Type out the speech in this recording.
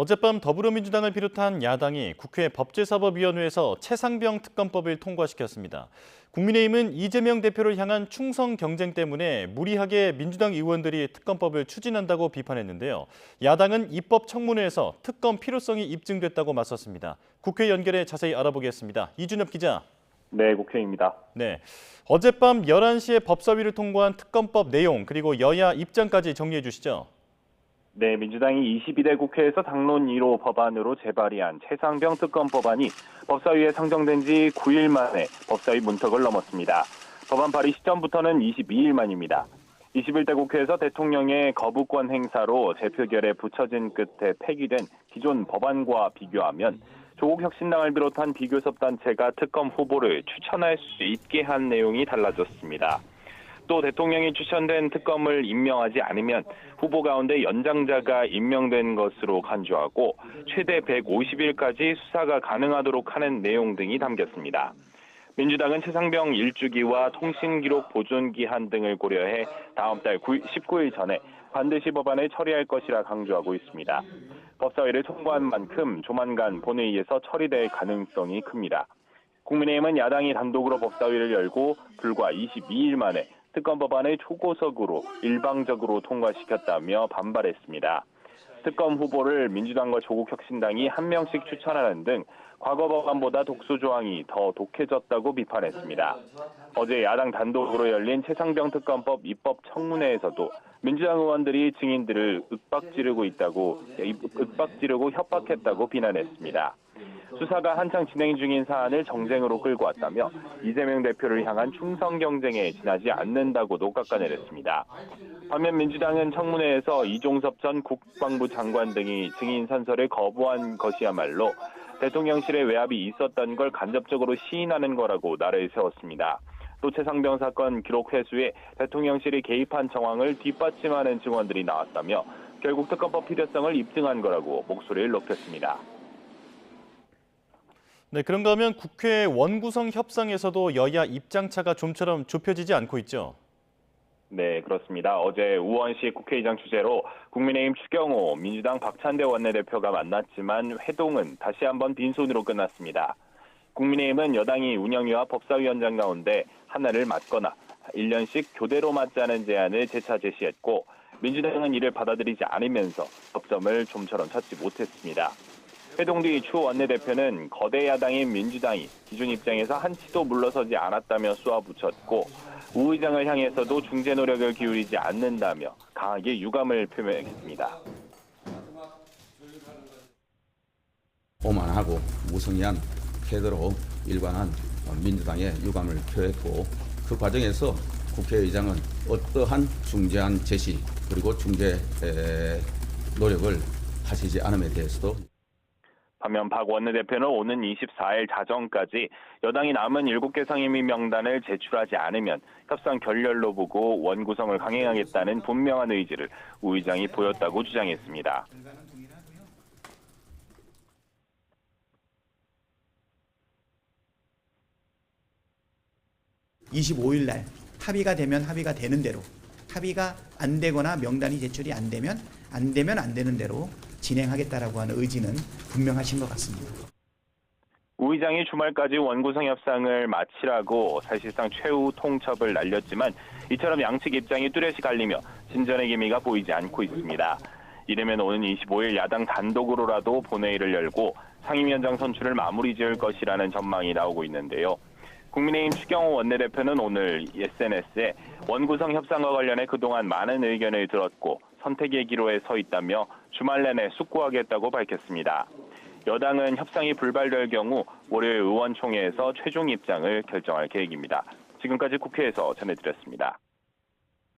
어젯밤 더불어민주당을 비롯한 야당이 국회 법제사법위원회에서 최상병 특검법을 통과시켰습니다. 국민의힘은 이재명 대표를 향한 충성 경쟁 때문에 무리하게 민주당 의원들이 특검법을 추진한다고 비판했는데요. 야당은 입법 청문회에서 특검 필요성이 입증됐다고 맞섰습니다. 국회 연결해 자세히 알아보겠습니다. 이준엽 기자. 네, 국회입니다. 네, 어젯밤 11시에 법사위를 통과한 특검법 내용 그리고 여야 입장까지 정리해 주시죠. 네, 민주당이 22대 국회에서 당론 1호 법안으로 재발의한 최상병 특검법안이 법사위에 상정된 지 9일 만에 법사위 문턱을 넘었습니다. 법안 발의 시점부터는 22일 만입니다. 21대 국회에서 대통령의 거부권 행사로 재표결에 붙여진 끝에 폐기된 기존 법안과 비교하면 조국 혁신당을 비롯한 비교섭 단체가 특검 후보를 추천할 수 있게 한 내용이 달라졌습니다. 또 대통령이 추천된 특검을 임명하지 않으면 후보 가운데 연장자가 임명된 것으로 간주하고 최대 150일까지 수사가 가능하도록 하는 내용 등이 담겼습니다. 민주당은 최상병 일주기와 통신기록 보존기한 등을 고려해 다음 달 19일 전에 반드시 법안을 처리할 것이라 강조하고 있습니다. 법사위를 통과한 만큼 조만간 본회의에서 처리될 가능성이 큽니다. 국민의힘은 야당이 단독으로 법사위를 열고 불과 22일 만에 특검 법안을 초고속으로 일방적으로 통과시켰다며 반발했습니다. 특검 후보를 민주당과 조국혁신당이 한 명씩 추천하는 등 과거 법안보다 독소 조항이 더 독해졌다고 비판했습니다. 어제 야당 단독으로 열린 최상병 특검법 입법 청문회에서도 민주당 의원들이 증인들을 윽박지르고 협박했다고 비난했습니다. 수사가 한창 진행 중인 사안을 정쟁으로 끌고 왔다며 이재명 대표를 향한 충성 경쟁에 지나지 않는다고도 깎아내렸습니다. 반면 민주당은 청문회에서 이종섭 전 국방부 장관 등이 증인 선서를 거부한 것이야말로 대통령실의 외압이 있었던 걸 간접적으로 시인하는 거라고 날을 세웠습니다. 또 최상병 사건 기록 회수에 대통령실이 개입한 정황을 뒷받침하는 증언들이 나왔다며 결국 특검법 필요성을 입증한 거라고 목소리를 높였습니다. 네, 그런가 하면 국회 원구성 협상에서도 여야 입장차가 좀처럼 좁혀지지 않고 있죠. 네, 그렇습니다. 어제 우원식 국회의장 주재로 국민의힘 추경호, 민주당 박찬대 원내대표가 만났지만 회동은 다시 한번 빈손으로 끝났습니다. 국민의힘은 여당이 운영위와 법사위원장 가운데 하나를 맡거나 1년씩 교대로 맡자는 제안을 재차 제시했고 민주당은 이를 받아들이지 않으면서 접점을 좀처럼 찾지 못했습니다. 회동 뒤 추 원내대표는 거대 야당인 민주당이 기존 입장에서 한치도 물러서지 않았다며 쏘아붙였고 우 의장을 향해서도 중재 노력을 기울이지 않는다며 강하게 유감을 표명했습니다. 오만하고 무성의한 태도로 일관한 민주당의 유감을 표했고 그 과정에서 국회의장은 어떠한 중재안 제시 그리고 중재 노력을 하시지 않음에 대해서도 반면 박 원내대표는 오는 24일 자정까지 여당이 남은 7개 상임위 명단을 제출하지 않으면 협상 결렬로 보고 원구성을 강행하겠다는 분명한 의지를 우 의장이 보였다고 주장했습니다. (25일) 날 합의가 되면 합의가 되는 대로, 합의가 안 되거나 명단이 제출이 안 되면 안 되는 대로 진행하겠다라고 하는 의지는 분명하신 것 같습니다. 우 의장이 주말까지 원구성 협상을 마치라고 사실상 최후 통첩을 날렸지만 이처럼 양측 입장이 뚜렷이 갈리며 진전의 기미가 보이지 않고 있습니다. 이르면 오는 25일 야당 단독으로라도 본회의를 열고 상임위원장 선출을 마무리 지을 것이라는 전망이 나오고 있는데요. 국민의힘 추경호 원내대표는 오늘 SNS에 원구성 협상과 관련해 그동안 많은 의견을 들었고 선택의 기로에 서 있다며 주말 내내 숙고하겠다고 밝혔습니다. 여당은 협상이 불발될 경우 월요일 의원총회에서 최종 입장을 결정할 계획입니다. 지금까지 국회에서 전해드렸습니다.